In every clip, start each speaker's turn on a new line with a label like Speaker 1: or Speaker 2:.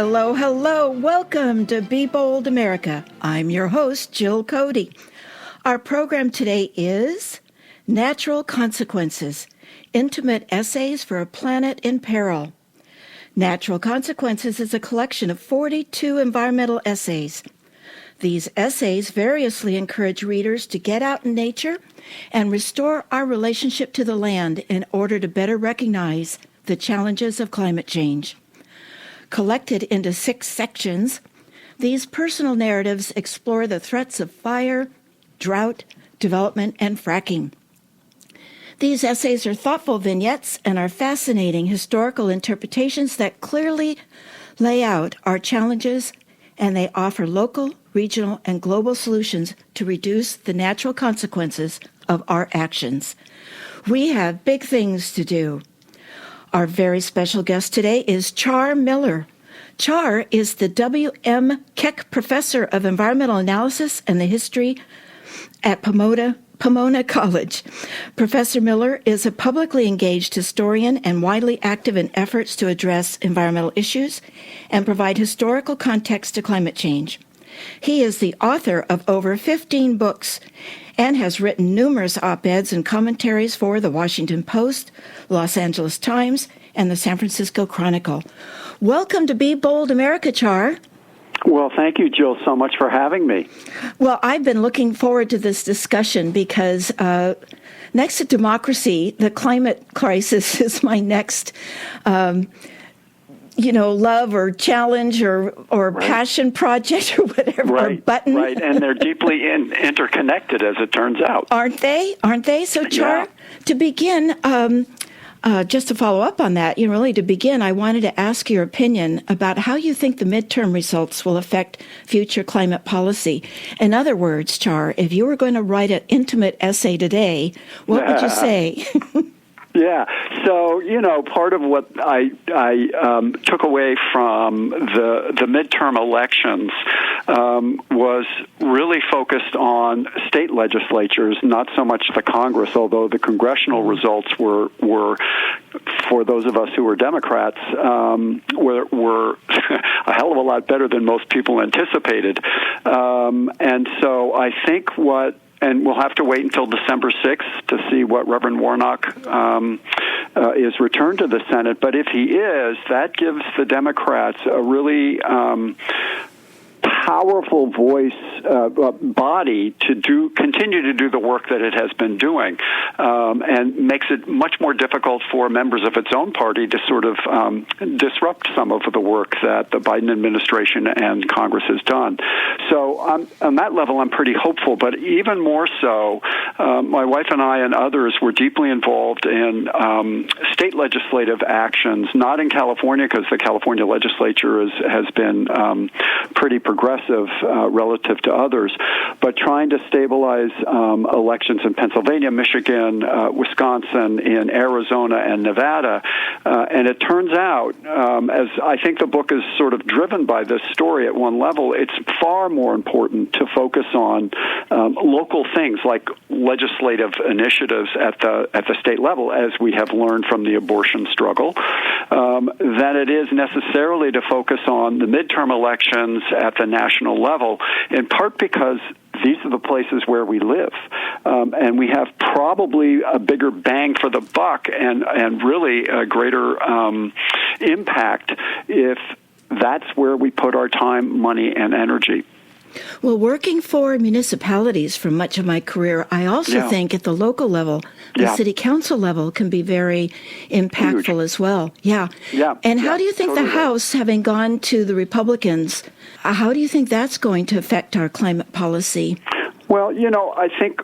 Speaker 1: Hello, hello. Welcome to Be Bold America. I'm your host, Jill Cody. Our program today is Natural Consequences, Intimate Essays for a Planet in Peril. Natural Consequences is a collection of 42 environmental essays. These essays variously encourage readers to get out in nature and restore our relationship to the land in order to better recognize the challenges of climate change. Collected into 6 sections, these personal narratives explore the threats of fire, drought, development, and fracking. These essays are thoughtful vignettes and are fascinating historical interpretations that clearly lay out our challenges, and they offer local, regional, and global solutions to reduce the natural consequences of our actions. We have big things to do. Our very special guest today is Char Miller. Char is the W.M. Keck Professor of Environmental Analysis and the History at Pomona College. Professor Miller is a publicly engaged historian and widely active in efforts to address environmental issues and provide historical context to climate change. He is the author of over 15 books and has written numerous op-eds and commentaries for the Washington Post, Los Angeles Times, and the San Francisco Chronicle. Welcome to Be Bold America, Char.
Speaker 2: Well, thank you, Jill, so much for having me.
Speaker 1: Well, I've been looking forward to this discussion because next to democracy, the climate crisis is my next love or challenge or right. Passion project or whatever,
Speaker 2: right,
Speaker 1: or button.
Speaker 2: Right, and they're deeply interconnected, as it turns out.
Speaker 1: Aren't they? So, Char, to begin, just to follow up on that, I wanted to ask your opinion about how you think the midterm results will affect future climate policy. In other words, Char, if you were going to write an intimate essay today, what would you say?
Speaker 2: Yeah, so, part of what I took away from the midterm elections was really focused on state legislatures, not so much the Congress, although the congressional results were for those of us who were Democrats, were a hell of a lot better than most people anticipated. And so I think and we'll have to wait until December 6th to see what Reverend Warnock is returned to the Senate. But if he is, that gives the Democrats a really powerful voice, body to continue to do the work that it has been doing, and makes it much more difficult for members of its own party to sort of disrupt some of the work that the Biden administration and Congress has done. So on that level, I'm pretty hopeful. But even more so, my wife and I and others were deeply involved in state legislative actions, not in California, because the California legislature has been pretty progressive relative to others, but trying to stabilize elections in Pennsylvania, Michigan, Wisconsin, in Arizona, and Nevada. And it turns out, as I think the book is sort of driven by this story at one level, it's far more important to focus on local things like legislative initiatives at the state level, as we have learned from the abortion struggle, than it is necessarily to focus on the midterm elections at the national level, in part because these are the places where we live. And we have probably a bigger bang for the buck and really a greater impact if that's where we put our time, money, and energy.
Speaker 1: Well, working for municipalities for much of my career, I also think at the local level, the city council level can be very impactful Huge. As well. Yeah. And how do you think the House, having gone to the Republicans, how do you think that's going to affect our climate policy?
Speaker 2: Well, I think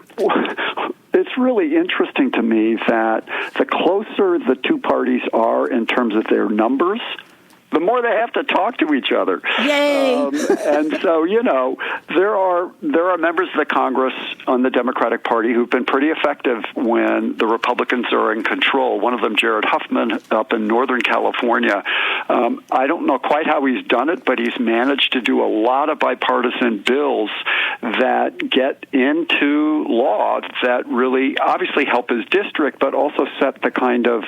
Speaker 2: it's really interesting to me that the closer the two parties are in terms of their numbers, the more they have to talk to each other.
Speaker 1: Yay!
Speaker 2: And so, there are members of the Congress on the Democratic Party who've been pretty effective when the Republicans are in control. One of them, Jared Huffman, up in Northern California. I don't know quite how he's done it, but he's managed to do a lot of bipartisan bills that get into law that really obviously help his district, but also set the kind of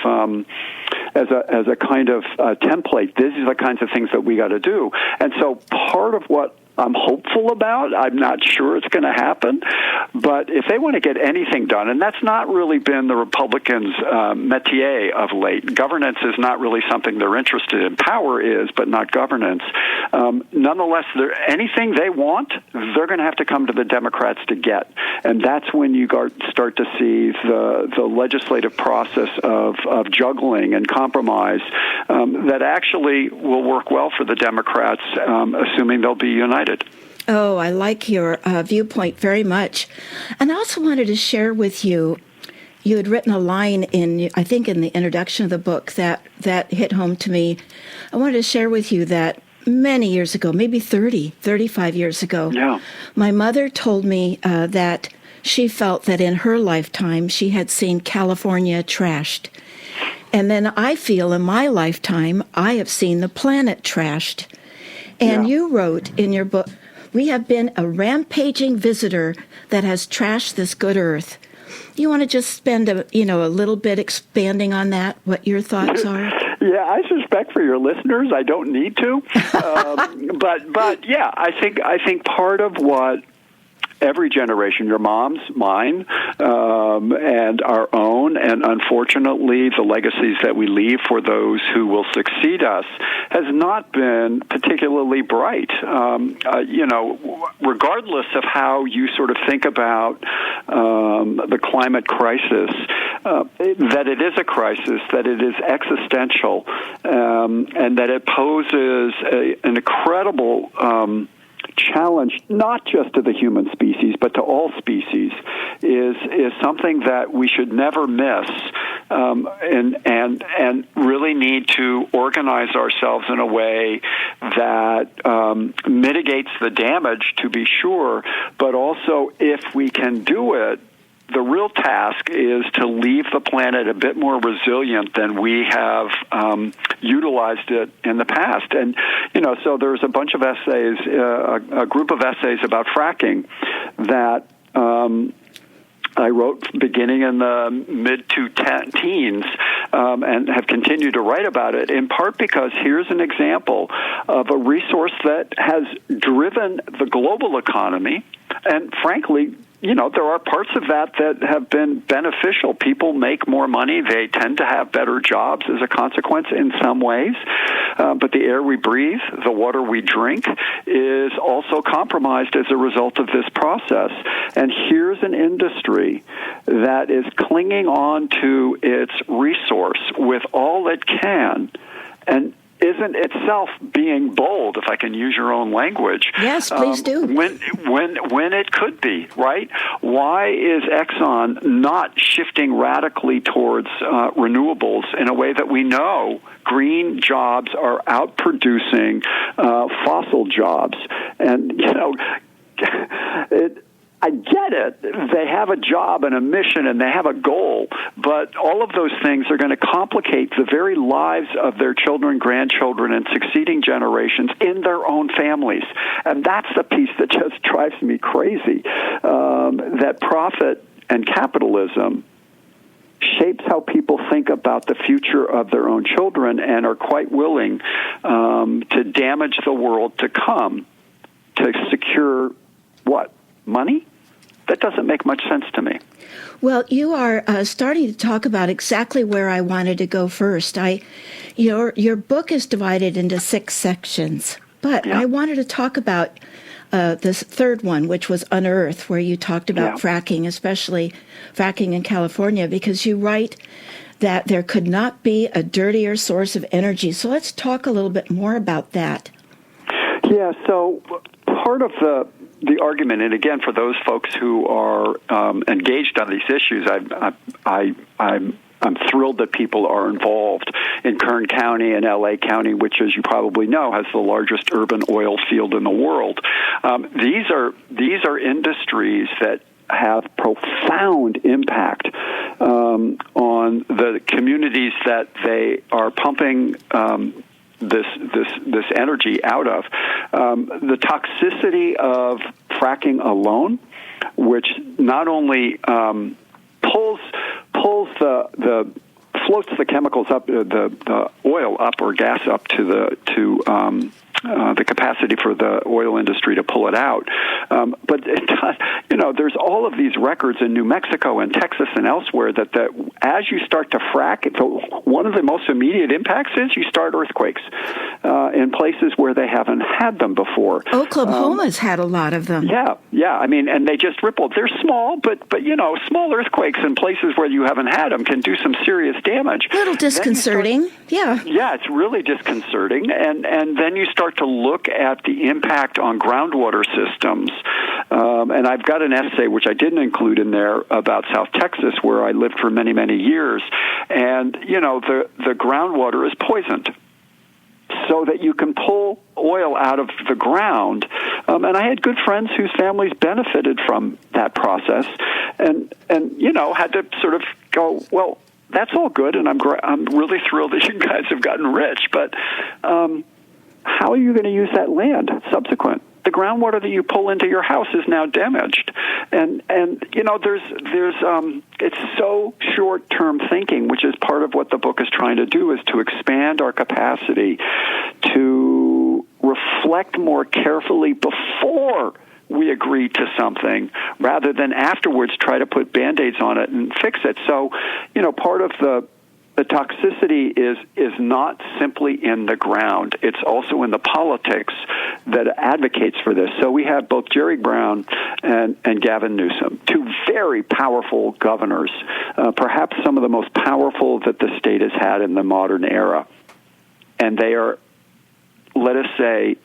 Speaker 2: as a kind of template. These are the kinds of things that we got to do. And so part of what I'm hopeful about, I'm not sure it's going to happen, but if they want to get anything done, and that's not really been the Republicans' métier of late. Governance is not really something they're interested in. Power is, but not governance. Nonetheless, anything they want, they're going to have to come to the Democrats to get, and that's when you start to see the legislative process of juggling and compromise that actually will work well for the Democrats, assuming they'll be united.
Speaker 1: Oh, I like your viewpoint very much. And I also wanted to share with you, you had written a line I think in the introduction of the book that hit home to me. I wanted to share with you that many years ago, maybe 35 years ago, my mother told me that she felt that in her lifetime she had seen California trashed. And then I feel in my lifetime I have seen the planet trashed. And you wrote in your book, we have been a rampaging visitor that has trashed this good earth. You want to just spend a little bit expanding on that, what your thoughts are?
Speaker 2: Yeah, I suspect for your listeners, I don't need to. But yeah, I think part of what every generation, your mom's, mine, and our own, and unfortunately the legacies that we leave for those who will succeed us, has not been particularly bright. Regardless of how you sort of think about the climate crisis, that it is a crisis, that it is existential, and that it poses an incredible challenge, not just to the human species, but to all species, is something that we should never miss, and really need to organize ourselves in a way that mitigates the damage, to be sure, but also, if we can do it, the real task is to leave the planet a bit more resilient than we have utilized it in the past. And, so there's a bunch of essays, a group of essays about fracking that I wrote beginning in the mid-teens and have continued to write about it, in part because here's an example of a resource that has driven the global economy, and frankly, there are parts of that have been beneficial. People make more money. They tend to have better jobs as a consequence in some ways. But the air we breathe, the water we drink, is also compromised as a result of this process. And here's an industry that is clinging on to its resource with all it can, and isn't itself being bold, if I can use your own language.
Speaker 1: Yes, please do.
Speaker 2: When it could be, right? Why is Exxon not shifting radically towards renewables in a way that we know green jobs are outproducing fossil jobs? And, I get it. They have a job and a mission and they have a goal, but all of those things are going to complicate the very lives of their children, grandchildren, and succeeding generations in their own families. And that's the piece that just drives me crazy, that profit and capitalism shapes how people think about the future of their own children and are quite willing to damage the world to come to secure what? Money? That doesn't make much sense to me.
Speaker 1: Well, you are starting to talk about exactly where I wanted to go first. Your book is divided into 6 sections, but I wanted to talk about this third one, which was Unearth, where you talked about fracking, especially fracking in California, because you write that there could not be a dirtier source of energy. So let's talk a little bit more about that.
Speaker 2: Yeah, so part of the argument, and again, for those folks who are engaged on these issues, I'm thrilled that people are involved in Kern County and LA County, which, as you probably know, has the largest urban oil field in the world. These are industries that have profound impact on the communities that they are pumping this energy out of. The toxicity of fracking alone, which not only pulls the floats the chemicals up, the oil up or gas up to the capacity for the oil industry to pull it out. But it does, there's all of these records in New Mexico and Texas and elsewhere that as you start to frack, one of the most immediate impacts is you start earthquakes in places where they haven't had them before.
Speaker 1: Oklahoma's had a lot of them.
Speaker 2: Yeah. I mean, and they just rippled. They're small, but small earthquakes in places where you haven't had them can do some serious damage.
Speaker 1: A little disconcerting. Yeah,
Speaker 2: it's really disconcerting. And then you start to look at the impact on groundwater systems. And I've got an essay, which I didn't include in there, about South Texas, where I lived for many, many years. And, the groundwater is poisoned, so that you can pull oil out of the ground. And I had good friends whose families benefited from that process and had to sort of go, well, that's all good, and I'm really thrilled that you guys have gotten rich, but how are you going to use that land subsequent? The groundwater that you pull into your house is now damaged, and there's it's so short-term thinking, which is part of what the book is trying to do, is to expand our capacity to reflect more carefully before we agree to something, rather than afterwards try to put Band-Aids on it and fix it. So, part of the toxicity is not simply in the ground. It's also in the politics that advocates for this. So we have both Jerry Brown and Gavin Newsom, two very powerful governors, perhaps some of the most powerful that the state has had in the modern era. And they are, let us say,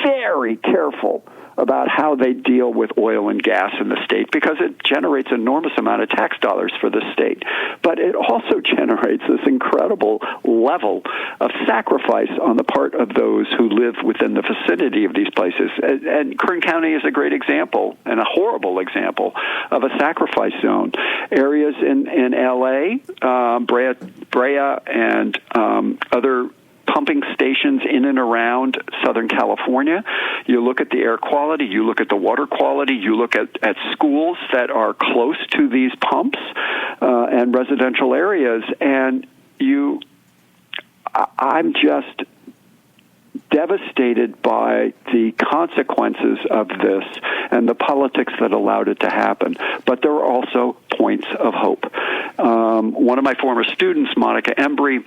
Speaker 2: very careful about how they deal with oil and gas in the state, because it generates an enormous amount of tax dollars for the state. But it also generates this incredible level of sacrifice on the part of those who live within the vicinity of these places. And Kern County is a great example, and a horrible example, of a sacrifice zone. Areas in L.A., Brea and other pumping stations in and around Southern California. You look at the air quality, you look at the water quality, you look at schools that are close to these pumps and residential areas, and I'm just devastated by the consequences of this and the politics that allowed it to happen. But there are also points of hope. One of my former students, Monica Embry,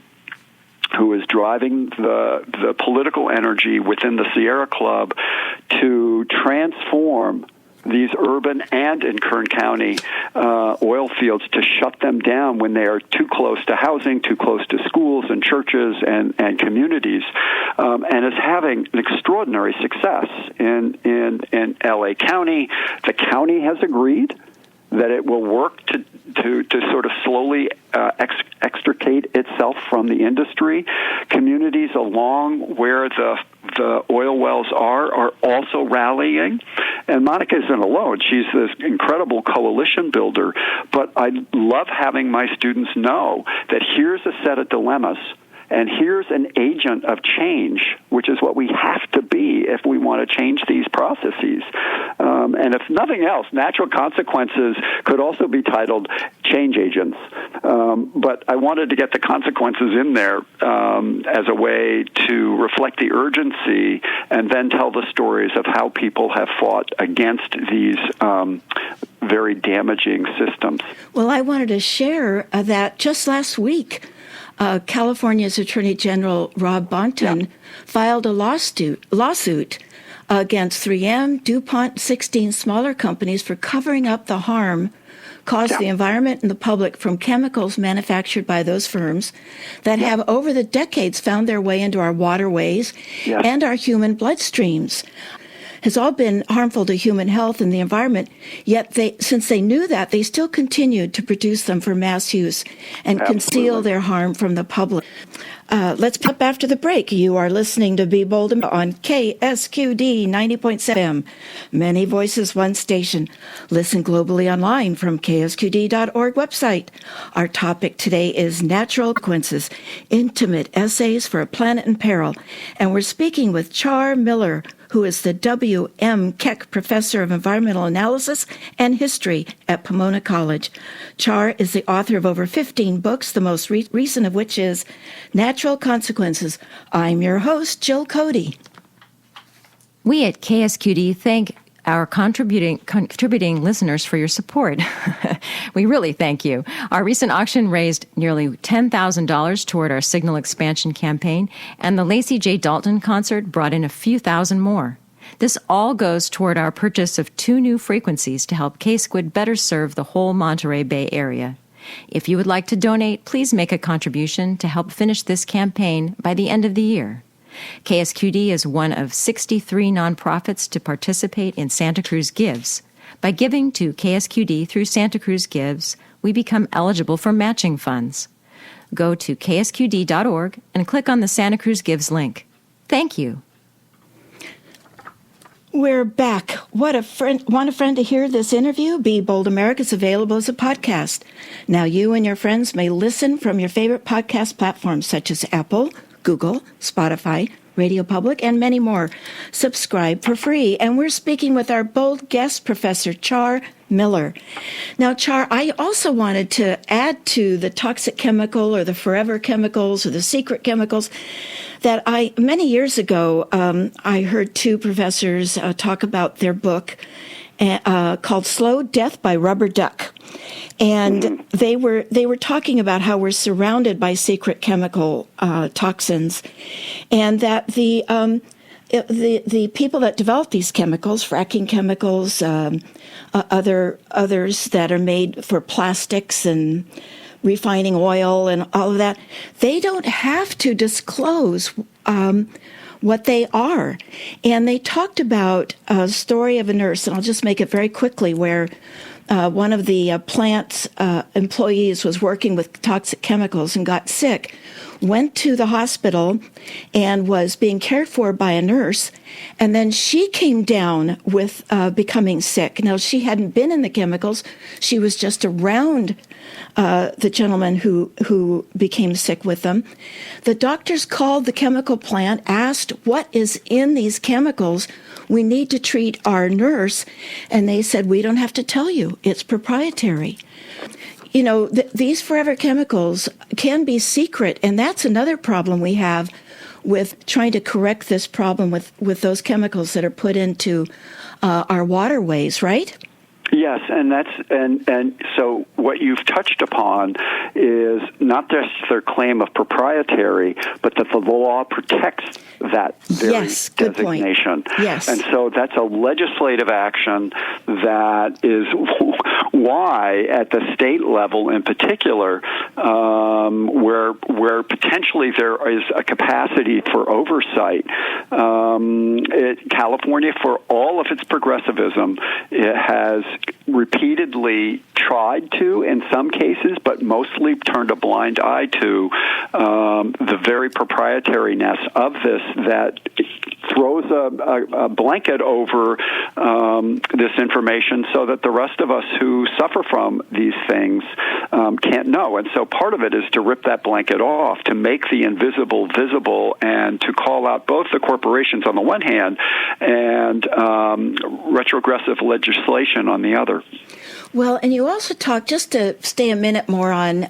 Speaker 2: who is driving the political energy within the Sierra Club to transform these urban and in Kern County oil fields, to shut them down when they are too close to housing, too close to schools and churches and communities, and is having an extraordinary success in L.A. County. The county has agreed that it will work to sort of slowly extricate itself from the industry. Communities along where the oil wells are also rallying. And Monica isn't alone. She's this incredible coalition builder. But I love having my students know that here's a set of dilemmas, and here's an agent of change, which is what we have to be if we want to change these processes. And if nothing else, natural consequences could also be titled change agents. But I wanted to get the consequences in there as a way to reflect the urgency and then tell the stories of how people have fought against these very damaging systems.
Speaker 1: Well, I wanted to share that just last week, California's Attorney General Rob Bonton filed a lawsuit against 3M, DuPont, 16 smaller companies for covering up the harm caused the environment and the public from chemicals manufactured by those firms that have over the decades found their way into our waterways and our human bloodstreams. Has all been harmful to human health and the environment, yet since they knew that, they still continued to produce them for mass use and conceal their harm from the public. Let's pick up after the break. You are listening to Be Bold on KSQD 90.7 FM. Many voices, one station. Listen globally online from ksqd.org website. Our topic today is Natural Consequences, Intimate Essays for a Planet in Peril. And we're speaking with Char Miller, who is the W.M. Keck Professor of Environmental Analysis and History at Pomona College. Char is the author of over 15 books, the most recent of which is Natural Consequences. I'm your host, Jill Cody.
Speaker 3: We at KSQD thank our contributing listeners for your support. We really thank you. Our recent auction raised nearly $10,000 toward our signal expansion campaign, and the Lacey J. Dalton concert brought in a few thousand more. This all goes toward our purchase of 2 new frequencies to help K-Squid better serve the whole Monterey Bay area. If you would like to donate, please make a contribution to help finish this campaign by the end of the year. KSQD is one of 63 nonprofits to participate in Santa Cruz Gives. By giving to KSQD through Santa Cruz Gives, we become eligible for matching funds. Go to ksqd.org and click on the Santa Cruz Gives link. Thank you.
Speaker 1: We're back. Want a friend to hear this interview? Be Bold America is available as a podcast. Now you and your friends may listen from your favorite podcast platforms such as Apple, Google, Spotify, Radio Public, and many more. Subscribe for free. And we're speaking with our bold guest, Professor Char Miller. Now, Char, I also wanted to add to the toxic chemical or the forever chemicals or the secret chemicals that many years ago, I heard 2 professors talk about their book called Slow Death by Rubber Duck. And they were talking about how we're surrounded by secret chemical toxins, and that the people that develop these chemicals, fracking chemicals, others that are made for plastics and refining oil and all of that, they don't have to disclose what they are. And they talked about a story of a nurse, and I'll just make it very quickly, where one of the plant's employees was working with toxic chemicals and got sick, went to the hospital and was being cared for by a nurse, and then she came down with becoming sick. Now, she hadn't been in the chemicals. She was just around the gentleman who became sick with them. The doctors called the chemical plant, asked what is in these chemicals. We need to treat our nurse. And they said, we don't have to tell you. It's proprietary. You know, these forever chemicals can be secret. And that's another problem we have with trying to correct this problem with those chemicals that are put into our waterways, right?
Speaker 2: Yes, and so what you've touched upon is not just their claim of proprietary, but that the law protects that very designation.
Speaker 1: Yes.
Speaker 2: And so that's a legislative action that is why at the state level in particular, where potentially there is a capacity for oversight, California, for all of its progressivism, it has repeatedly tried to, in some cases, but mostly turned a blind eye to the very proprietariness of this that throws a blanket over this information so that the rest of us who suffer from these things can't know. And so part of it is to rip that blanket off, to make the invisible visible, and to call out both the corporations on the one hand and retrogressive legislation on the other.
Speaker 1: Well, and you also talk, just to stay a minute more on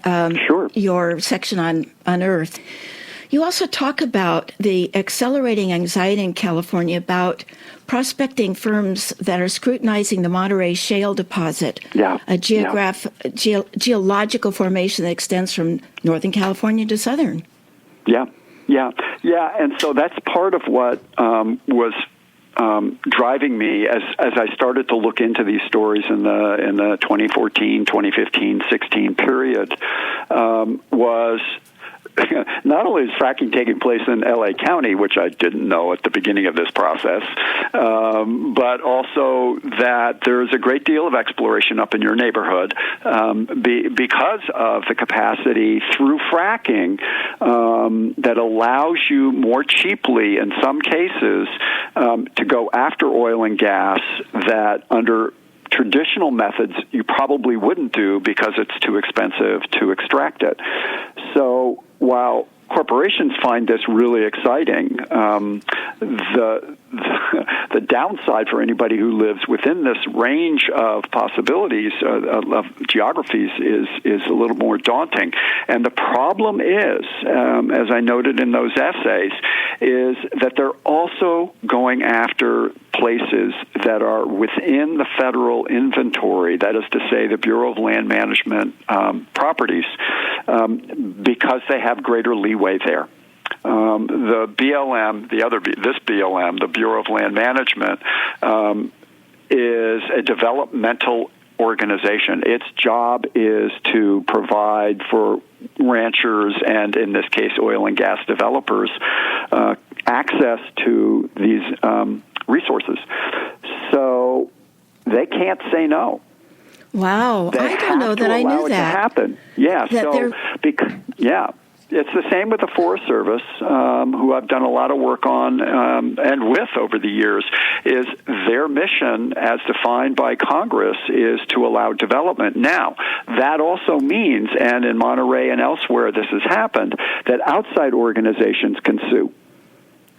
Speaker 1: your section on Earth, you also talk about the accelerating anxiety in California about prospecting firms that are scrutinizing the Monterey Shale deposit, a geological formation that extends from Northern California to Southern. Yeah.
Speaker 2: And so that's part of what was driving me as I started to look into these stories in the 2014, 2015, 16 period was not only is fracking taking place in L.A. County, which I didn't know at the beginning of this process, but also that there is a great deal of exploration up in your neighborhood because of the capacity through fracking that allows you more cheaply, in some cases, to go after oil and gas that under traditional methods you probably wouldn't do because it's too expensive to extract it. So while corporations find this really exciting. The downside for anybody who lives within this range of possibilities of geographies is a little more daunting. And the problem is, as I noted in those essays, is that they're also going after places that are within the federal inventory, that is to say the Bureau of Land Management properties, because they have greater leeway there. The BLM, this BLM, the Bureau of Land Management, is a developmental organization. Its job is to provide for ranchers and, in this case, oil and gas developers, access to these resources. So they can't say no.
Speaker 1: Wow, I don't know that I knew that.
Speaker 2: To happen. Yeah. It's the same with the Forest Service, who I've done a lot of work on and with over the years, is their mission, as defined by Congress, is to allow development. Now, that also means, and in Monterey and elsewhere this has happened, that outside organizations can sue.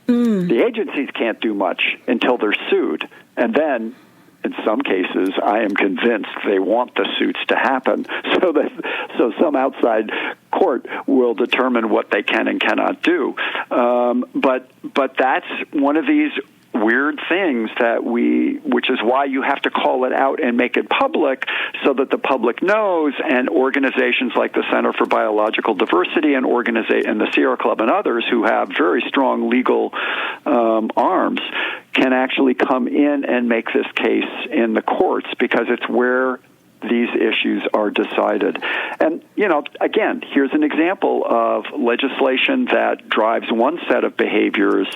Speaker 2: The agencies can't do much until they're sued, and then in some cases, I am convinced they want the suits to happen so some outside court will determine what they can and cannot do. But that's one of these weird things which is why you have to call it out and make it public so that the public knows, and organizations like the Center for Biological Diversity and the Sierra Club and others who have very strong legal arms can actually come in and make this case in the courts, because it's where these issues are decided. And, again, here's an example of legislation that drives one set of behaviors,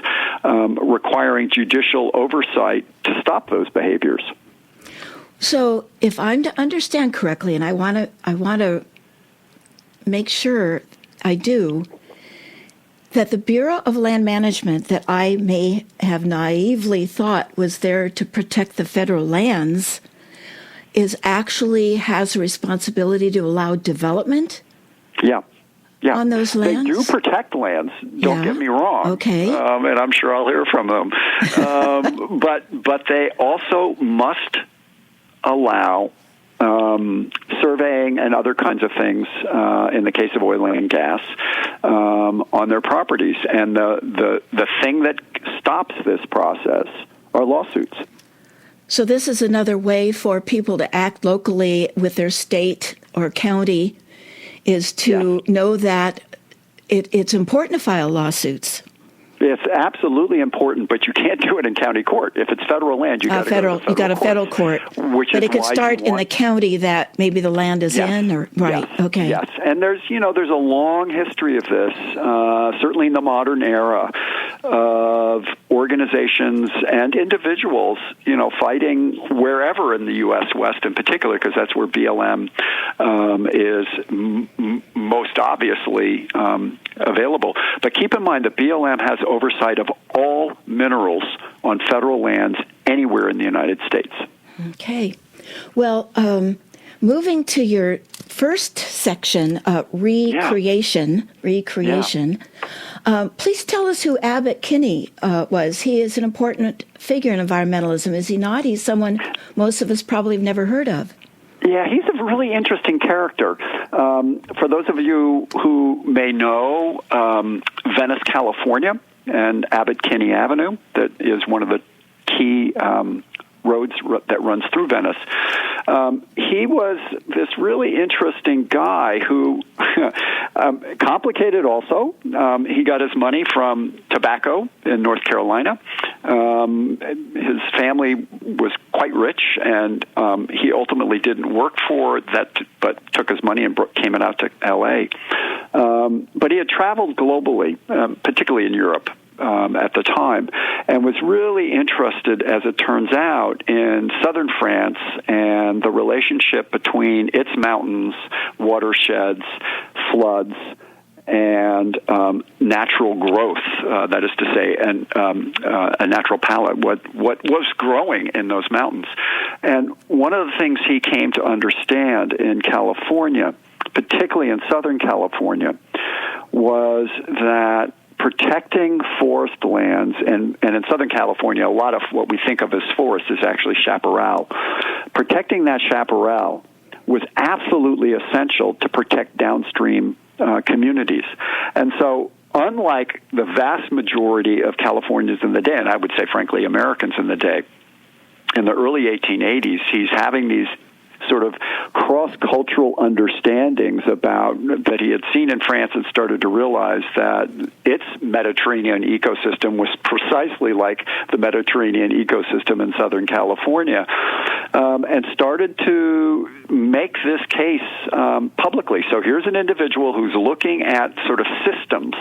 Speaker 2: requiring judicial oversight to stop those behaviors.
Speaker 1: So if I'm to understand correctly, and I want to make sure I do, that the Bureau of Land Management, that I may have naively thought was there to protect the federal lands, has a responsibility to allow development? Yeah. On those lands?
Speaker 2: They do protect lands, don't get me wrong.
Speaker 1: Okay.
Speaker 2: And I'm sure I'll hear from them. But they also must allow surveying and other kinds of things, in the case of oil and gas, on their properties. And the thing that stops this process are lawsuits.
Speaker 1: So this is another way for people to act locally with their state or county, is to know that it's important to file lawsuits.
Speaker 2: It's absolutely important, but you can't do it in county court. If it's federal land, you got to go to
Speaker 1: you got a federal court. But it could start in the county that maybe the land is in, or right?
Speaker 2: Yes.
Speaker 1: Okay.
Speaker 2: Yes, and there's a long history of this, certainly in the modern era, of organizations and individuals, fighting wherever in the U.S. West in particular, because that's where BLM is most obviously available. But keep in mind that BLM has oversight of all minerals on federal lands anywhere in the United States.
Speaker 1: Okay. Well, moving to your first section, recreation. Please tell us who Abbott Kinney was. He is an important figure in environmentalism, is he not? He's someone most of us probably have never heard of.
Speaker 2: Yeah, he's a really interesting character. For those of you who may know Venice, California, and Abbott Kinney Avenue, that is one of the key roads that runs through Venice. He was this really interesting guy who, complicated also. He got his money from tobacco in North Carolina. His family was quite rich, and he ultimately didn't work for that, but took his money and came out to L.A. But he had traveled globally, particularly in Europe, at the time, and was really interested, as it turns out, in southern France and the relationship between its mountains, watersheds, floods, and natural growth, that is to say, and a natural palette, what was growing in those mountains. And one of the things he came to understand in California, particularly in Southern California, was that protecting forest lands, and in Southern California, a lot of what we think of as forest is actually chaparral. Protecting that chaparral was absolutely essential to protect downstream communities. And so, unlike the vast majority of Californians in the day, and I would say, frankly, Americans in the day, in the early 1880s, he's having these sort of cross-cultural understandings about that he had seen in France and started to realize that its Mediterranean ecosystem was precisely like the Mediterranean ecosystem in Southern California, and started to make this case publicly. So here's an individual who's looking at sort of systems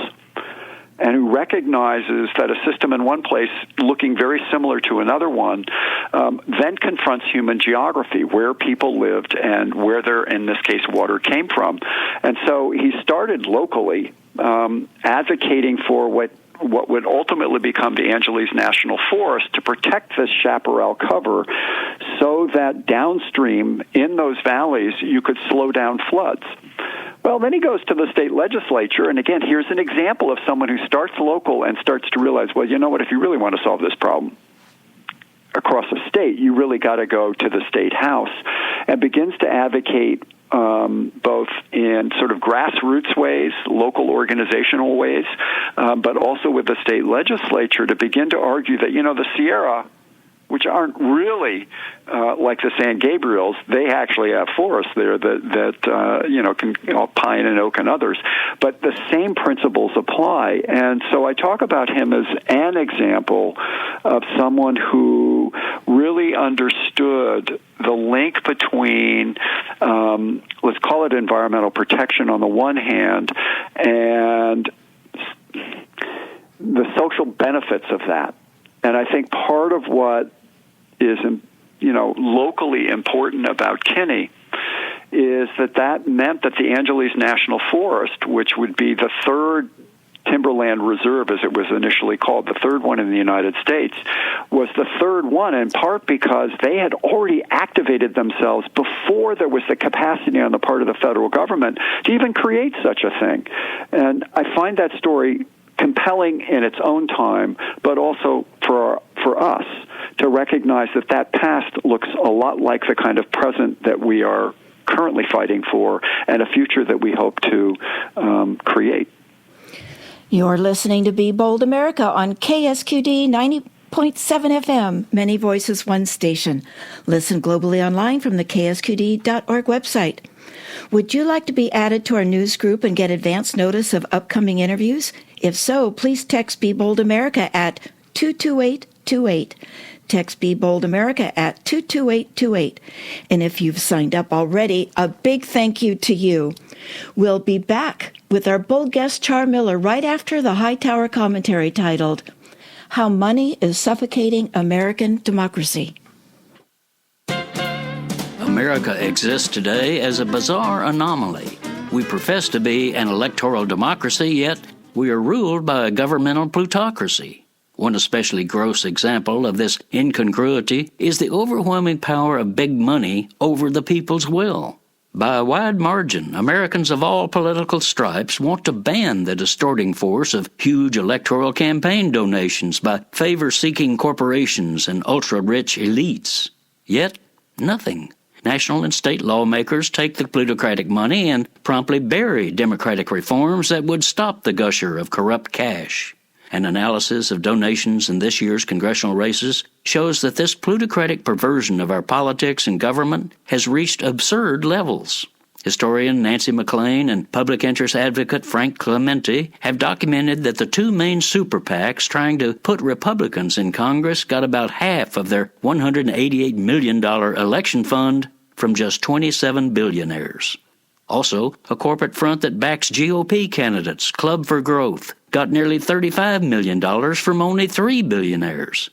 Speaker 2: and who recognizes that a system in one place looking very similar to another one then confronts human geography, where people lived and where their, in this case, water came from. And so he started locally advocating for what would ultimately become the Angeles National Forest to protect this chaparral cover so that downstream in those valleys you could slow down floods. Well, then he goes to the state legislature, and again, here's an example of someone who starts local and starts to realize, well, you know what, if you really want to solve this problem across the state, you really got to go to the state house, and begins to advocate both in sort of grassroots ways, local organizational ways, but also with the state legislature to begin to argue that, you know, the Sierra, which aren't really like the San Gabriels, they actually have forests there that you know, can, pine and oak and others. But the same principles apply. And so I talk about him as an example of someone who really understood the link between, let's call it environmental protection on the one hand, and the social benefits of that. And I think part of what is, you know, locally important about Kinney is that meant that the Angeles National Forest, which would be the third timberland reserve, as it was initially called, the third one in the United States, was the third one in part because they had already activated themselves before there was the capacity on the part of the federal government to even create such a thing. And I find that story compelling in its own time, but also for us to recognize that past looks a lot like the kind of present that we are currently fighting for and a future that we hope to create.
Speaker 1: You're listening to Be Bold America on KSQD 90.7 FM, Many Voices, One Station. Listen globally online from the ksqd.org website. Would you like to be added to our news group and get advance notice of upcoming interviews? If so, please text Be Bold America at 22828. Text Be Bold America at 22828. And if you've signed up already, a big thank you to you. We'll be back with our bold guest, Char Miller, right after the Hightower commentary titled, How Money is Suffocating American Democracy.
Speaker 4: America exists today as a bizarre anomaly. We profess to be an electoral democracy, yet we are ruled by a governmental plutocracy. One especially gross example of this incongruity is the overwhelming power of big money over the people's will. By a wide margin, Americans of all political stripes want to ban the distorting force of huge electoral campaign donations by favor-seeking corporations and ultra-rich elites. Yet, nothing. National and state lawmakers take the plutocratic money and promptly bury democratic reforms that would stop the gusher of corrupt cash. An analysis of donations in this year's congressional races shows that this plutocratic perversion of our politics and government has reached absurd levels. Historian Nancy McLean and public interest advocate Frank Clemente have documented that the two main super PACs trying to put Republicans in Congress got about half of their $188 million election fund from just 27 billionaires. Also, a corporate front that backs GOP candidates, Club for Growth, got nearly $35 million from only 3 billionaires.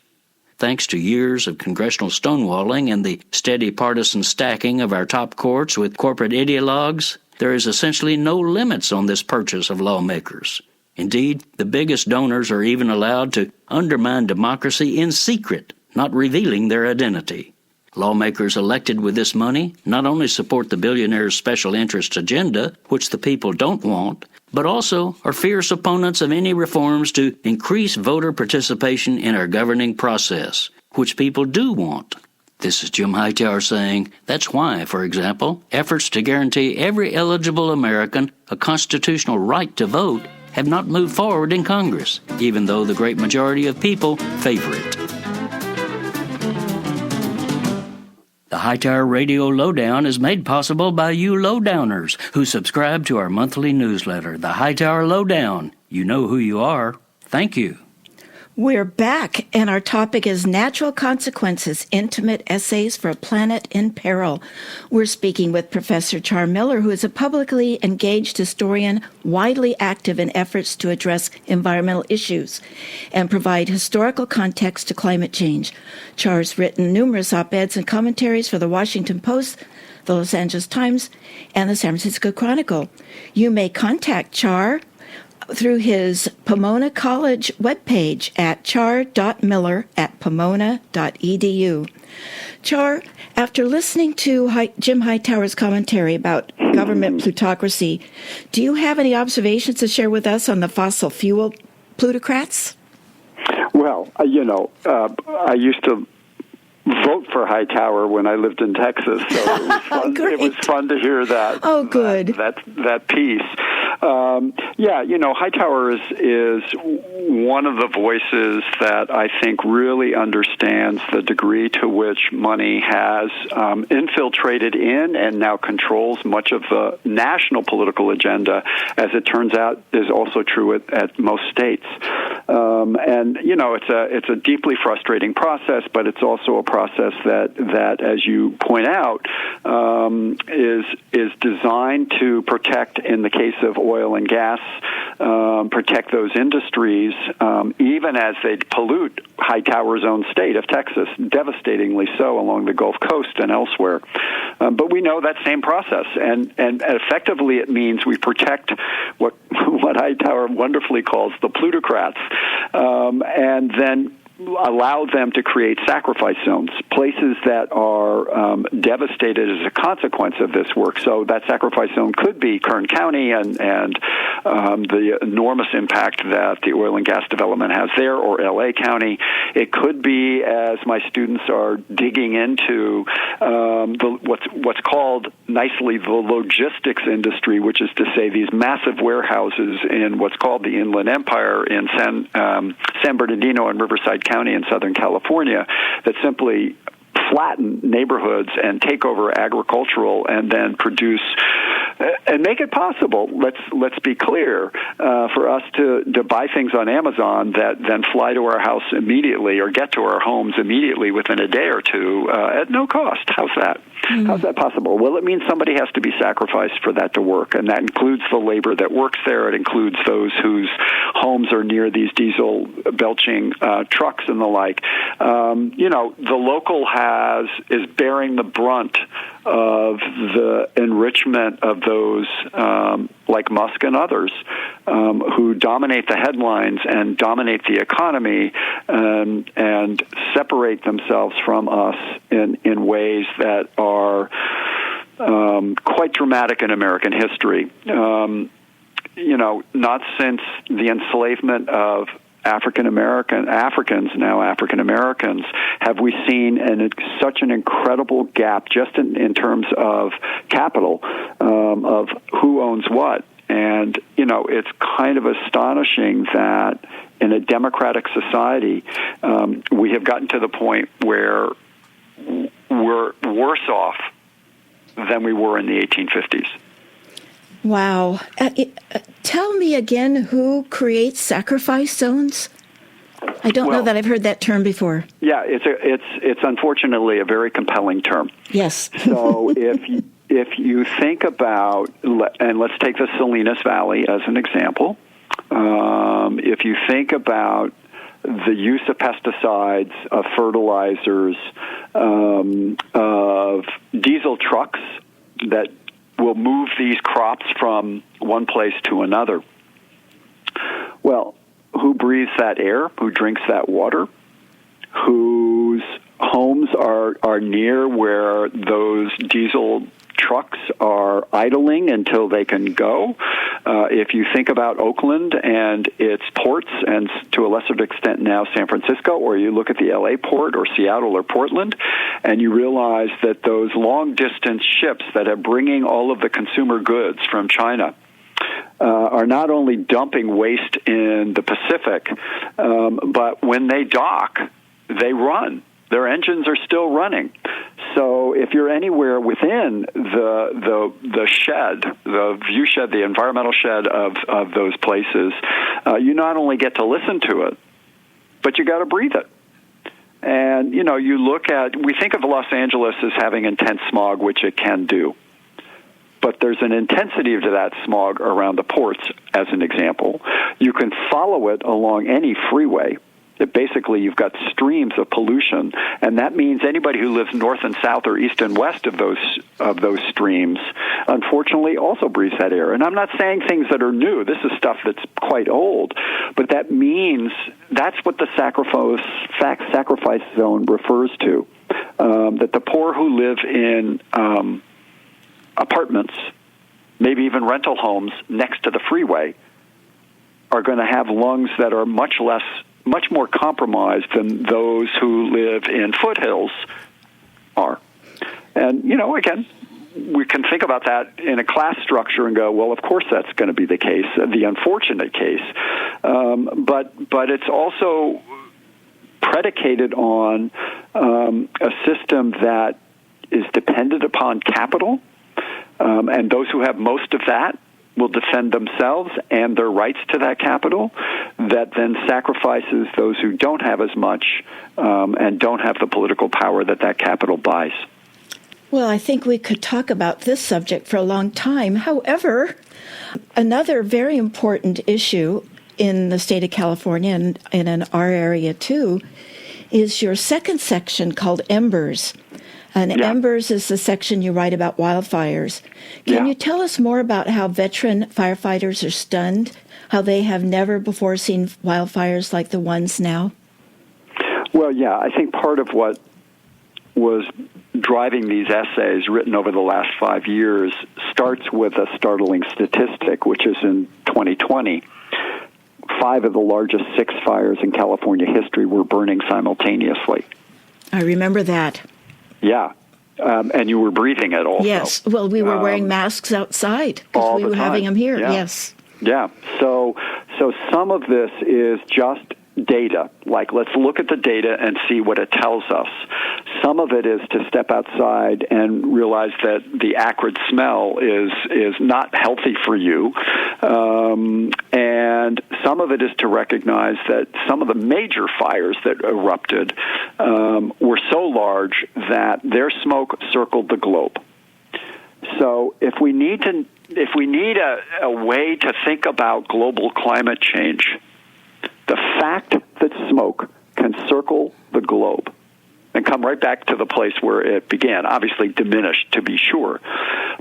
Speaker 4: Thanks to years of congressional stonewalling and the steady partisan stacking of our top courts with corporate ideologues, there is essentially no limits on this purchase of lawmakers. Indeed, the biggest donors are even allowed to undermine democracy in secret, not revealing their identity. Lawmakers elected with this money not only support the billionaires' special interest agenda, which the people don't want, but also are fierce opponents of any reforms to increase voter participation in our governing process, which people do want. This is Jim Hightower saying that's why, for example, efforts to guarantee every eligible American a constitutional right to vote have not moved forward in Congress, even though the great majority of people favor it. The Hightower Radio Lowdown is made possible by you lowdowners who subscribe to our monthly newsletter, The Hightower Lowdown. You know who you are. Thank you.
Speaker 1: We're back, and our topic is Natural Consequences, Intimate Essays for a Planet in Peril. We're speaking with Professor Char Miller, who is a publicly engaged historian, widely active in efforts to address environmental issues and provide historical context to climate change. Char's written numerous op-eds and commentaries for the Washington Post, the Los Angeles Times, and the San Francisco Chronicle. You may contact Char through his Pomona College webpage at char.miller@pomona.edu. Char, after listening to Jim Hightower's commentary about government plutocracy, do you have any observations to share with us on the fossil fuel plutocrats?
Speaker 2: Well, I used to vote for Hightower when I lived in Texas, so it was fun, it was fun to hear that.
Speaker 1: Oh, good.
Speaker 2: That piece. Hightower is one of the voices that I think really understands the degree to which money has infiltrated in and now controls much of the national political agenda, as it turns out is also true at most states. It's a deeply frustrating process, but it's also a process that as you point out, is designed to protect, in the case of oil and gas, protect those industries, even as they pollute Hightower's own state of Texas, devastatingly so along the Gulf Coast and elsewhere. But we know that same process, and effectively it means we protect what Hightower wonderfully calls the plutocrats, and then allow them to create sacrifice zones, places that are devastated as a consequence of this work. So that sacrifice zone could be Kern County and the enormous impact that the oil and gas development has there, or L.A. County. It could be, as my students are digging into, what's called nicely the logistics industry, which is to say these massive warehouses in what's called the Inland Empire in San Bernardino and Riverside County in Southern California, that simply flatten neighborhoods and take over agricultural and then produce and make it possible. Let's be clear, for us to buy things on Amazon that then fly to our house immediately or get to our homes immediately within a day or two at no cost. How's that? Mm-hmm. How's that possible? Well, it means somebody has to be sacrificed for that to work, and that includes the labor that works there. It includes those whose homes are near these diesel belching trucks and the like. The local is bearing the brunt of the enrichment of those like Musk and others who dominate the headlines and dominate the economy and separate themselves from us in ways that are quite dramatic in American history. Not since the enslavement of African Americans, have we seen such an incredible gap just in terms of capital, of who owns what. And, it's kind of astonishing that in a democratic society, we have gotten to the point where we're worse off than we were in the 1850s.
Speaker 1: Wow. Tell me again, who creates sacrifice zones? I don't know that I've heard that term before. Yeah,
Speaker 2: it's unfortunately a very compelling term.
Speaker 1: Yes.
Speaker 2: So if you think about, and let's take the Salinas Valley as an example, if you think about the use of pesticides, of fertilizers, of diesel trucks that will move these crops from one place to another. Well, who breathes that air? Who drinks that water? Whose homes are near where those diesel trucks are idling until they can go? If you think about Oakland and its ports, and to a lesser extent now San Francisco, or you look at the LA port or Seattle or Portland, and you realize that those long-distance ships that are bringing all of the consumer goods from China are not only dumping waste in the Pacific, but when they dock, they run. Their engines are still running. So if you're anywhere within the shed, the view shed, the environmental shed of those places, you not only get to listen to it, but you got to breathe it. And, you know, we think of Los Angeles as having intense smog, which it can do. But there's an intensity to that smog around the ports, as an example. You can follow it along any freeway. Basically, you've got streams of pollution, and that means anybody who lives north and south or east and west of those streams, unfortunately, also breathes that air. And I'm not saying things that are new. This is stuff that's quite old, but that means that's what the sacrifice zone refers to. That the poor who live in apartments, maybe even rental homes next to the freeway, are going to have lungs that are much more compromised than those who live in foothills are. And, you know, again, we can think about that in a class structure and go, well, of course that's going to be the case, the unfortunate case. But it's also predicated on a system that is dependent upon capital, and those who have most of that will defend themselves and their rights to that capital, that then sacrifices those who don't have as much and don't have the political power that capital buys.
Speaker 1: Well, I think we could talk about this subject for a long time. However, another very important issue in the state of California and in our area too is your second section called Embers. And Embers is the section you write about wildfires. Can you tell us more about how veteran firefighters are stunned, how they have never before seen wildfires like the ones now?
Speaker 2: Well, yeah, I think part of what was driving these essays written over the last 5 years starts with a startling statistic, which is in 2020, 5 of the largest 6 fires in California history were burning simultaneously.
Speaker 1: I remember that.
Speaker 2: Yeah, and you were breathing it also.
Speaker 1: Yes, well, we were wearing masks outside because we were having them here, yes.
Speaker 2: Yeah, so some of this is just data, like let's look at the data and see what it tells us. Some of it is to step outside and realize that the acrid smell is not healthy for you, and some of it is to recognize that some of the major fires that erupted were so large that their smoke circled the globe. So if we need a way to think about global climate change, the fact that smoke can circle the globe and come right back to the place where it began, obviously diminished to be sure,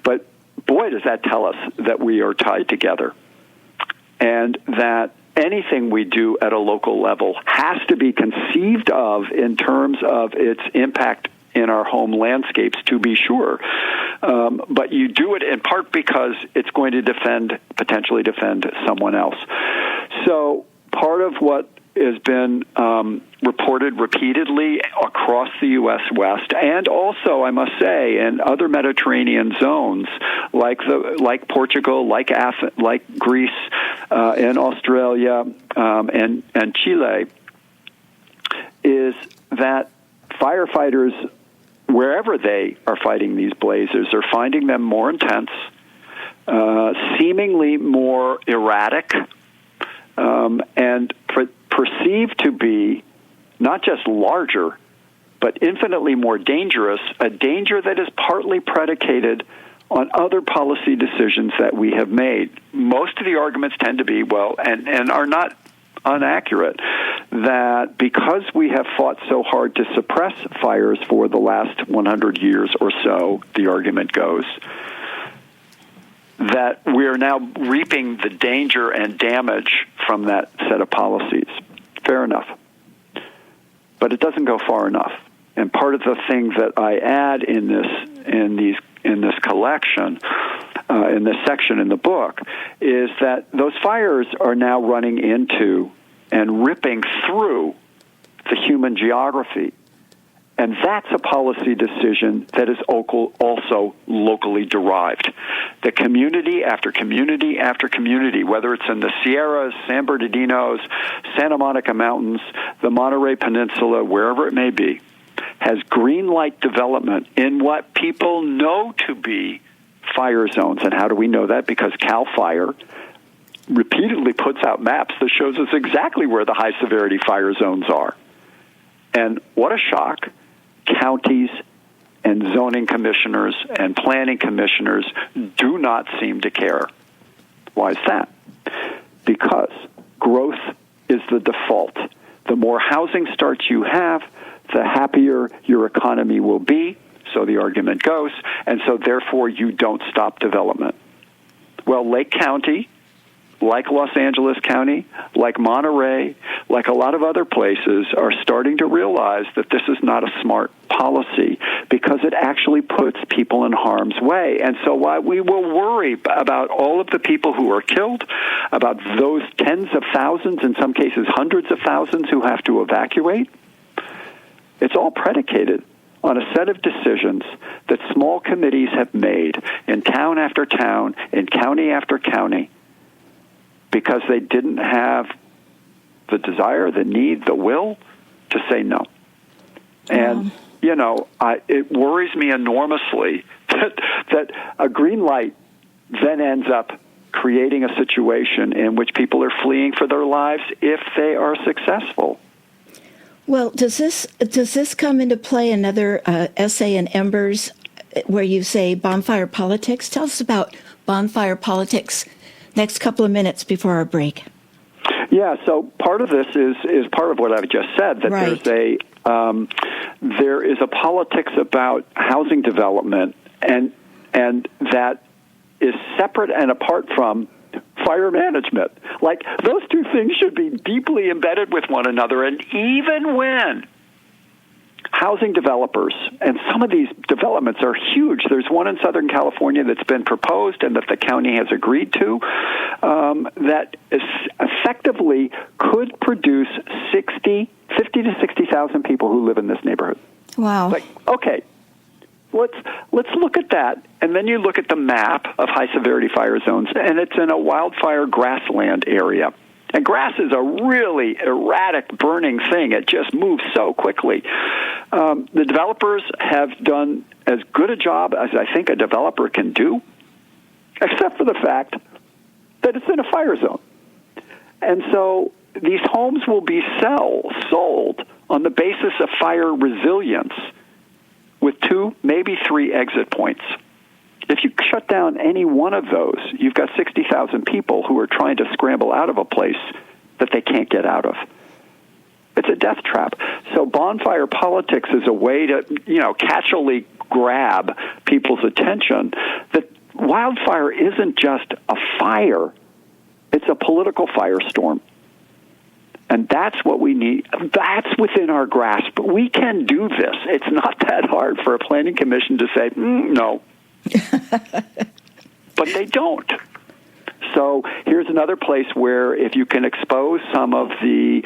Speaker 2: but boy, does that tell us that we are tied together, and that anything we do at a local level has to be conceived of in terms of its impact in our home landscapes, to be sure. But you do it in part because it's going to potentially defend someone else. So part of what has been reported repeatedly across the U.S. West, and also, I must say, in other Mediterranean zones like Portugal, like Greece, and Australia, and Chile, is that firefighters, wherever they are fighting these blazes, are finding them more intense, seemingly more erratic, and perceived to be not just larger, but infinitely more dangerous, a danger that is partly predicated on other policy decisions that we have made. Most of the arguments tend to be, and are not inaccurate, that because we have fought so hard to suppress fires for the last 100 years or so, the argument goes, that we are now reaping the danger and damage from that set of policies. Fair enough. But it doesn't go far enough. And part of the thing that I add in this collection in this section in the book, is that those fires are now running into and ripping through the human geography. And that's a policy decision that is also locally derived. The community after community after community, whether it's in the Sierras, San Bernardinos, Santa Monica Mountains, the Monterey Peninsula, wherever it may be, has green light development in what people know to be fire zones. And how do we know that? Because CAL FIRE repeatedly puts out maps that shows us exactly where the high severity fire zones are. And what a shock. Counties and zoning commissioners and planning commissioners do not seem to care. Why is that? Because growth is the default. The more housing starts you have, the happier your economy will be, so the argument goes, and so therefore you don't stop development. Well, Lake County, like Los Angeles County, like Monterey, like a lot of other places, are starting to realize that this is not a smart policy because it actually puts people in harm's way. And so while we will worry about all of the people who are killed, about those tens of thousands, in some cases hundreds of thousands who have to evacuate, it's all predicated on a set of decisions that small committees have made in town after town, in county after county, because they didn't have the desire, the need, the will to say no. And, it worries me enormously that a green light then ends up creating a situation in which people are fleeing for their lives if they are successful.
Speaker 1: Well, does this come into play, another essay in Embers where you say bonfire politics? Tell us about bonfire politics next couple of minutes before our break.
Speaker 2: Yeah, so part of this is part of what I've just said, that
Speaker 1: right.
Speaker 2: There is a politics about housing development, and that is separate and apart from fire management. Like, those two things should be deeply embedded with one another, and even when housing developers, and some of these developments are huge. There's one in Southern California that's been proposed and that the county has agreed to, that is effectively could produce 50 to 60,000 people who live in this neighborhood.
Speaker 1: Wow.
Speaker 2: Like, okay, let's look at that. And then you look at the map of high-severity fire zones, and it's in a wildfire grassland area. And grass is a really erratic burning thing. It just moves so quickly. The developers have done as good a job as I think a developer can do, except for the fact that it's in a fire zone. And so these homes will be sold on the basis of fire resilience with 2, maybe 3 exit points. If you shut down any one of those, you've got 60,000 people who are trying to scramble out of a place that they can't get out of. It's a death trap. So bonfire politics is a way to, catchily grab people's attention that wildfire isn't just a fire, it's a political firestorm. And that's what we need. That's within our grasp. We can do this. It's not that hard for a planning commission to say, no. But they don't. So here's another place where if you can expose some of the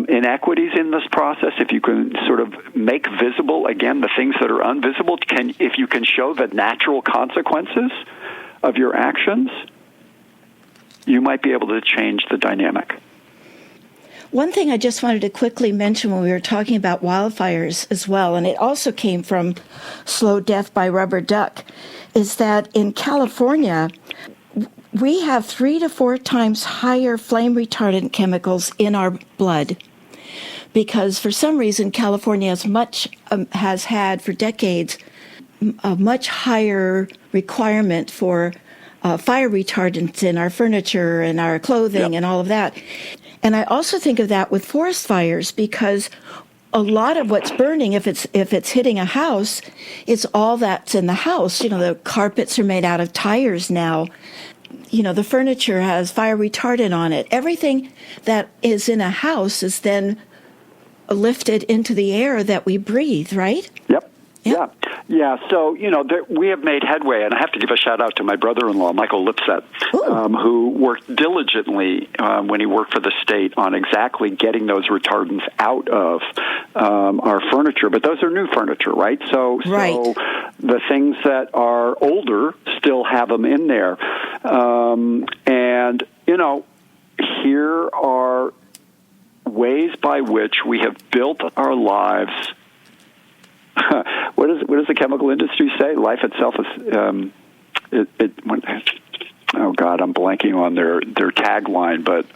Speaker 2: inequities in this process, if you can sort of make visible, again, the things that are invisible, if you can show the natural consequences of your actions, you might be able to change the dynamic.
Speaker 1: One thing I just wanted to quickly mention when we were talking about wildfires as well, and it also came from Slow Death by Rubber Duck, is that in California, we have 3 to 4 times higher flame retardant chemicals in our blood because for some reason California has had for decades a much higher requirement for fire retardants in our furniture and our clothing and all of that. And I also think of that with forest fires because a lot of what's burning, if it's hitting a house, it's all that's in the house. The carpets are made out of tires now. The furniture has fire retardant on it. Everything that is in a house is then lifted into the air that we breathe, right?
Speaker 2: Yep. Yeah. Yeah, so, we have made headway, and I have to give a shout-out to my brother-in-law, Michael Lipset, who worked diligently when he worked for the state on exactly getting those retardants out of our furniture. But those are new furniture, right? So the things that are older still have them in there. And, here are ways by which we have built our lives. What does the chemical industry say? Life itself is oh God, I'm blanking on their tagline, but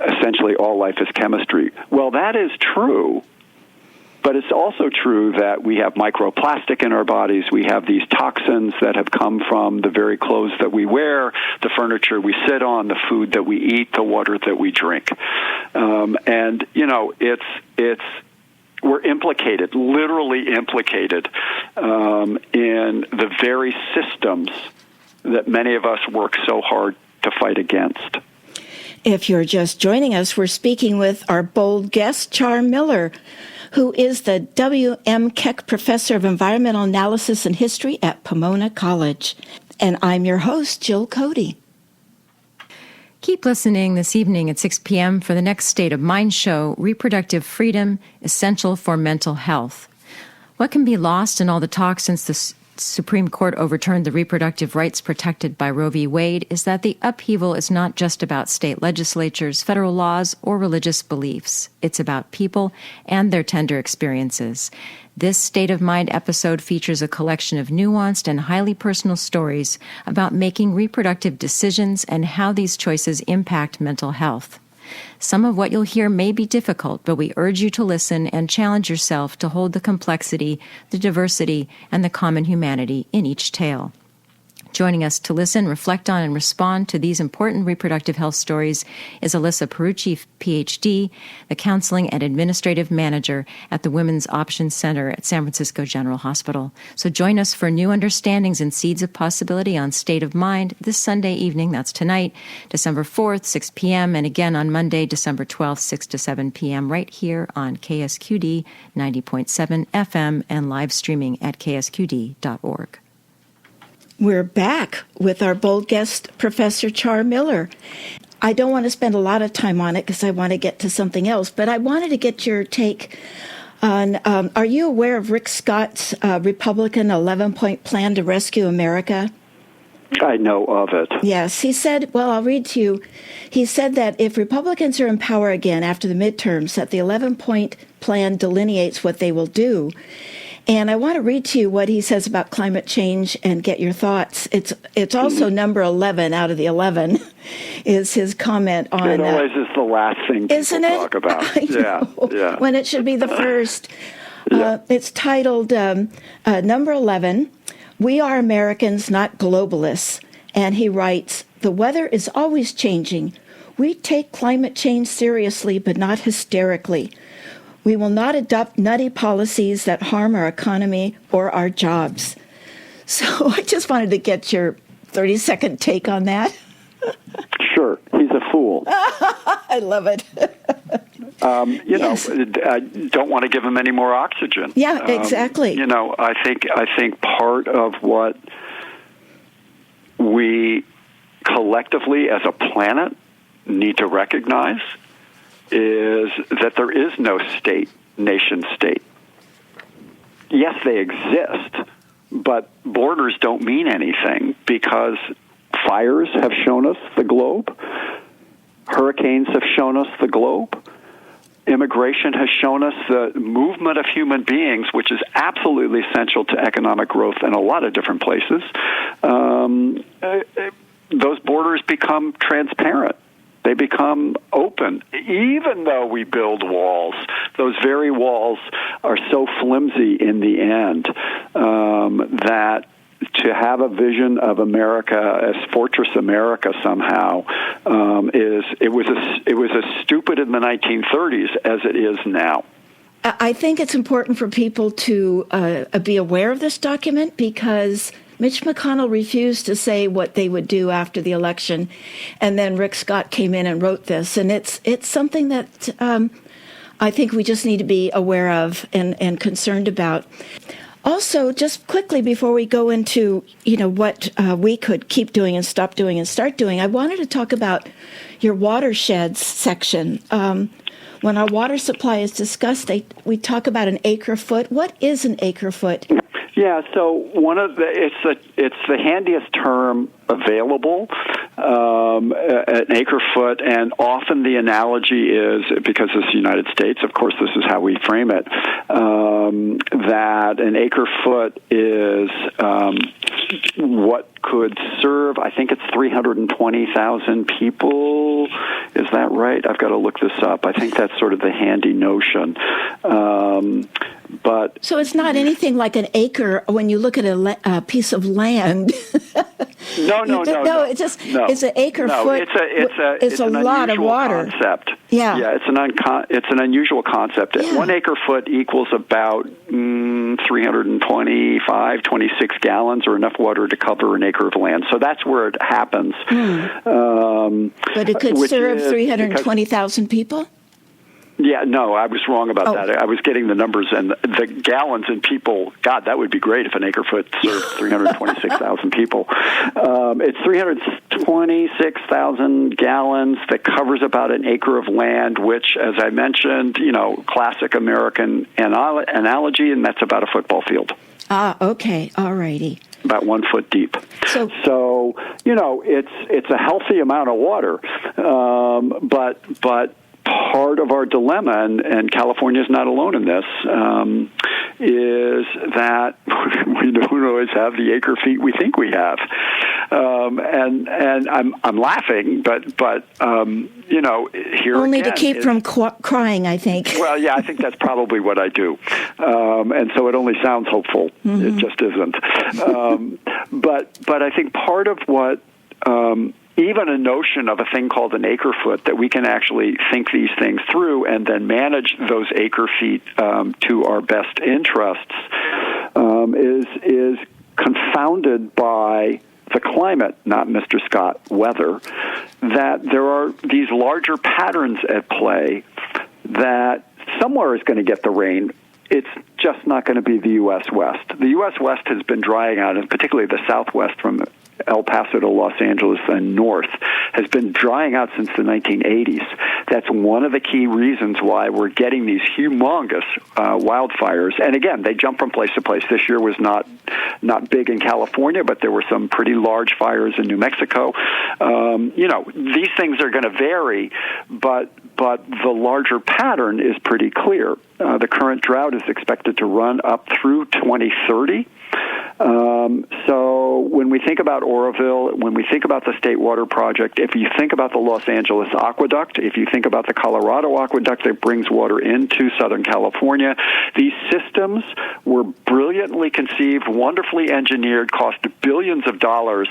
Speaker 2: essentially all life is chemistry. Well, that is true, but it's also true that we have microplastic in our bodies. We have these toxins that have come from the very clothes that we wear, the furniture we sit on, the food that we eat, the water that we drink, and it's we're implicated, literally implicated, in the very systems that many of us work so hard to fight against.
Speaker 1: If you're just joining us, we're speaking with our bold guest, Char Miller, who is the W.M. Keck Professor of Environmental Analysis and History at Pomona College. And I'm your host, Jill Cody.
Speaker 3: Keep listening this evening at 6 p.m. for the next State of Mind show, Reproductive Freedom, Essential for Mental Health. What can be lost in all the talk since the Supreme Court overturned the reproductive rights protected by Roe v. Wade is that the upheaval is not just about state legislatures, federal laws, or religious beliefs. It's about people and their tender experiences. This State of Mind episode features a collection of nuanced and highly personal stories about making reproductive decisions and how these choices impact mental health. Some of what you'll hear may be difficult, but we urge you to listen and challenge yourself to hold the complexity, the diversity, and the common humanity in each tale. Joining us to listen, reflect on, and respond to these important reproductive health stories is Alyssa Perucci, Ph.D., the Counseling and Administrative Manager at the Women's Options Center at San Francisco General Hospital. So join us for new understandings and seeds of possibility on State of Mind this Sunday evening. That's tonight, December 4th, 6 p.m., and again on Monday, December 12th, 6 to 7 p.m., right here on KSQD 90.7 FM and live streaming at ksqd.org.
Speaker 1: We're back with our bold guest, Professor Char Miller. I don't want to spend a lot of time on it because I want to get to something else, but I wanted to get your take on, are you aware of Rick Scott's Republican 11-point plan to rescue America?
Speaker 2: I know of it.
Speaker 1: Yes, he said, well, I'll read to you. He said that if Republicans are in power again after the midterms, that the 11-point plan delineates what they will do. And I want to read to you what he says about climate change and get your thoughts. It's also number 11 out of the 11 is his comment on...
Speaker 2: It always is the last thing people talk about.
Speaker 1: I know,
Speaker 2: yeah.
Speaker 1: When it should be the first.
Speaker 2: Yeah.
Speaker 1: It's titled number 11, We Are Americans, Not Globalists. And he writes, the weather is always changing. We take climate change seriously, but not hysterically. We will not adopt nutty policies that harm our economy or our jobs. So I just wanted to get your 30-second take on that.
Speaker 2: Sure. He's a fool.
Speaker 1: I love it.
Speaker 2: Yes. I don't want to give him any more oxygen.
Speaker 1: Yeah, exactly.
Speaker 2: I think part of what we collectively as a planet need to recognize is that there is no nation state. Yes, they exist, but borders don't mean anything because fires have shown us the globe, hurricanes have shown us the globe, immigration has shown us the movement of human beings, which is absolutely essential to economic growth in a lot of different places. Those borders become transparent. They become open. Even though we build walls, those very walls are so flimsy in the end that to have a vision of America as Fortress America somehow it was as stupid in the 1930s as it is now.
Speaker 1: I think it's important for people to be aware of this document because Mitch McConnell refused to say what they would do after the election, and then Rick Scott came in and wrote this. And it's something that I think we just need to be aware of and concerned about. Also, just quickly before we go into, what we could keep doing and stop doing and start doing, I wanted to talk about your watersheds section. When our water supply is discussed, we talk about an acre foot. What is an acre foot?
Speaker 2: Yeah, so it's the handiest term available, an acre foot, and often the analogy is, because it's the United States, of course this is how we frame it, that an acre foot is what could serve, I think it's 320,000 people. Is that right? I've got to look this up. I think that's sort of the handy notion. But
Speaker 1: so it's not anything like an acre when you look at a piece of land.
Speaker 2: No.
Speaker 1: It's just it's an acre foot. It's a lot of water.
Speaker 2: Concept.
Speaker 1: Yeah,
Speaker 2: it's an unusual concept.
Speaker 1: Yeah.
Speaker 2: 1 acre foot equals about 26 gallons, or enough water to cover an acre of land. So that's where it happens.
Speaker 1: But it could serve 320,000 people.
Speaker 2: Yeah, no, I was wrong about that. I was getting the numbers and the gallons and people. God, that would be great if an acre foot served 326,000 people. It's 326,000 gallons that covers about an acre of land, which, as I mentioned, classic American analogy, and that's about a football field.
Speaker 1: Okay, all righty.
Speaker 2: About 1 foot deep. So it's a healthy amount of water, but part of our dilemma, and California is not alone in this, is that we don't always have the acre feet we think we have, and I'm laughing, but here
Speaker 1: only
Speaker 2: again,
Speaker 1: to keep from crying, I think.
Speaker 2: Well, yeah, I think that's probably what I do, and so it only sounds hopeful. Mm-hmm. It just isn't. But I think part of what even a notion of a thing called an acre foot, that we can actually think these things through and then manage those acre feet to our best interests, is confounded by the climate, not Mr. Scott weather, that there are these larger patterns at play that somewhere is going to get the rain. It's just not going to be the U.S. West. The U.S. West has been drying out, and particularly the Southwest from El Paso to Los Angeles and north, has been drying out since the 1980s. That's one of the key reasons why we're getting these humongous wildfires. And again, they jump from place to place. This year was not big in California, but there were some pretty large fires in New Mexico. These things are going to vary, but the larger pattern is pretty clear. The current drought is expected to run up through 2030. So when we think about Oroville, when we think about the State Water Project, if you think about the Los Angeles Aqueduct, if you think about the Colorado Aqueduct that brings water into Southern California, these systems were brilliantly conceived, wonderfully engineered, cost billions of dollars,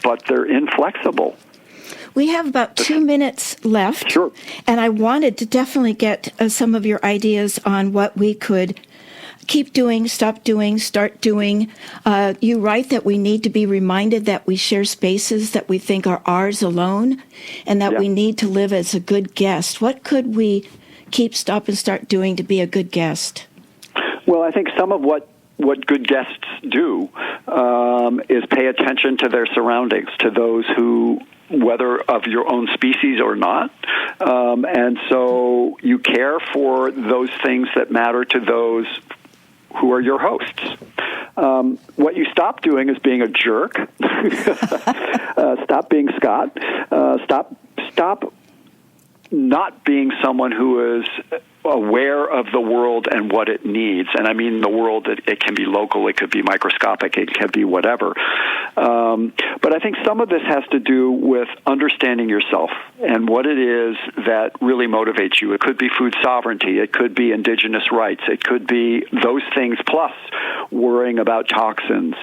Speaker 2: but they're inflexible.
Speaker 1: We have about 2 minutes left.
Speaker 2: Sure.
Speaker 1: And I wanted to definitely get some of your ideas on what we could keep doing, stop doing, start doing. You write that we need to be reminded that we share spaces that we think are ours alone, and that we need to live as a good guest. What could we keep, stop, and start doing to be a good guest?
Speaker 2: Well, I think some of what good guests do is pay attention to their surroundings, to those who, whether of your own species or not. And so you care for those things that matter to those who are your hosts. What you stop doing is being a jerk. Stop being Scott. Stop not being someone who is aware of the world and what it needs. And I mean the world, it can be local, it could be microscopic, it can be whatever. But I think some of this has to do with understanding yourself and what it is that really motivates you. It could be food sovereignty. It could be indigenous rights. It could be those things plus worrying about toxins.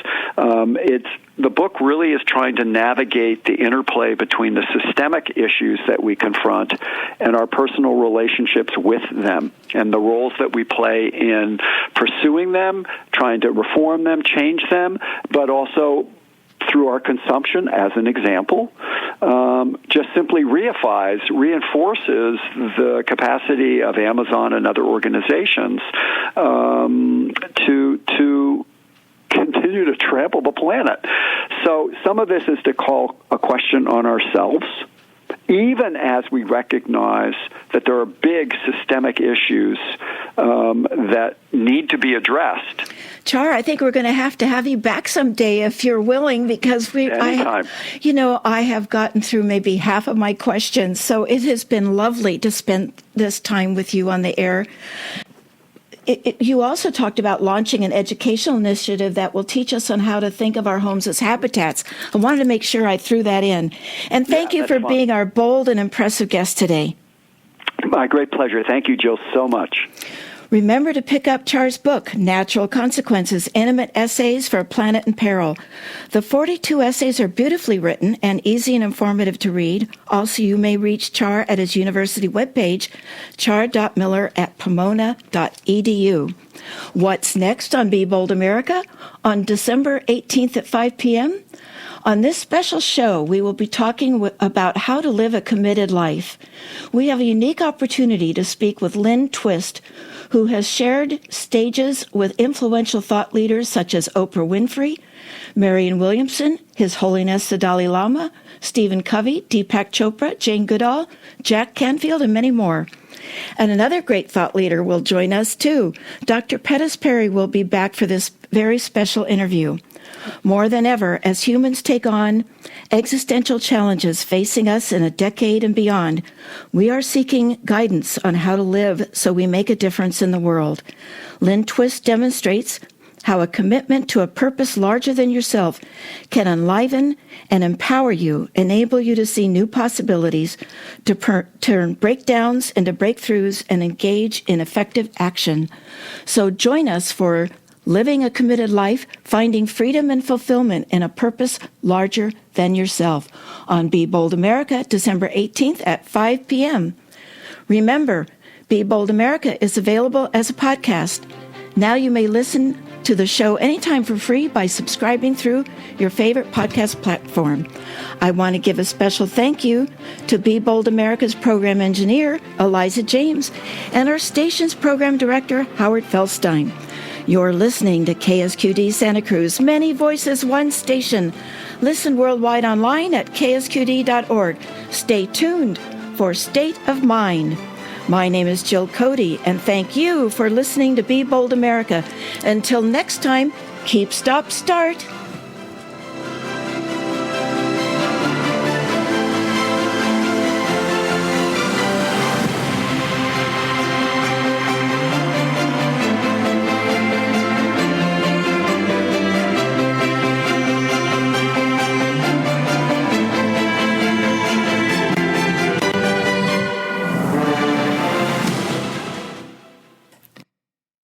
Speaker 2: The book really is trying to navigate the interplay between the systemic issues that we confront and our personal relationships with them, and the roles that we play in pursuing them, trying to reform them, change them, but also through our consumption, as an example, just simply reinforces the capacity of Amazon and other organizations to continue to trample the planet. So some of this is to call a question on ourselves, even as we recognize that there are big systemic issues that need to be addressed.
Speaker 1: Char, I think we're going to have you back someday if you're willing, because
Speaker 2: Anytime.
Speaker 1: I have gotten through maybe half of my questions, so it has been lovely to spend this time with you on the air. You also talked about launching an educational initiative that will teach us on how to think of our homes as habitats. I wanted to make sure I threw that in. And thank you for being our bold and impressive guest today.
Speaker 2: My great pleasure. Thank you, Jill, so much.
Speaker 1: Remember to pick up Char's book, Natural Consequences, Intimate Essays for a Planet in Peril. The 42 essays are beautifully written and easy and informative to read. Also, you may reach Char at his university webpage, char.miller@pomona.edu. What's next on Be Bold America? On December 18th at 5 p.m., on this special show, we will be talking about how to live a committed life. We have a unique opportunity to speak with Lynn Twist, who has shared stages with influential thought leaders such as Oprah Winfrey, Marianne Williamson, His Holiness the Dalai Lama, Stephen Covey, Deepak Chopra, Jane Goodall, Jack Canfield, and many more. And another great thought leader will join us too. Dr. Pettis Perry will be back for this very special interview. More than ever, as humans take on existential challenges facing us in a decade and beyond, we are seeking guidance on how to live so we make a difference in the world. Lynn Twist demonstrates how a commitment to a purpose larger than yourself can enliven and empower you, enable you to see new possibilities, to turn breakdowns into breakthroughs, and engage in effective action. So join us for Living a Committed Life, Finding Freedom and Fulfillment in a Purpose Larger Than Yourself on Be Bold America, December 18th at 5 p.m. Remember, Be Bold America is available as a podcast. Now you may listen to the show anytime for free by subscribing through your favorite podcast platform. I want to give a special thank you to Be Bold America's program engineer, Eliza James, and our station's program director, Howard Feldstein. You're listening to KSQD Santa Cruz, many voices, one station. Listen worldwide online at ksqd.org. Stay tuned for State of Mind. My name is Jill Cody, and thank you for listening to Be Bold America. Until next time, keep, stop, start.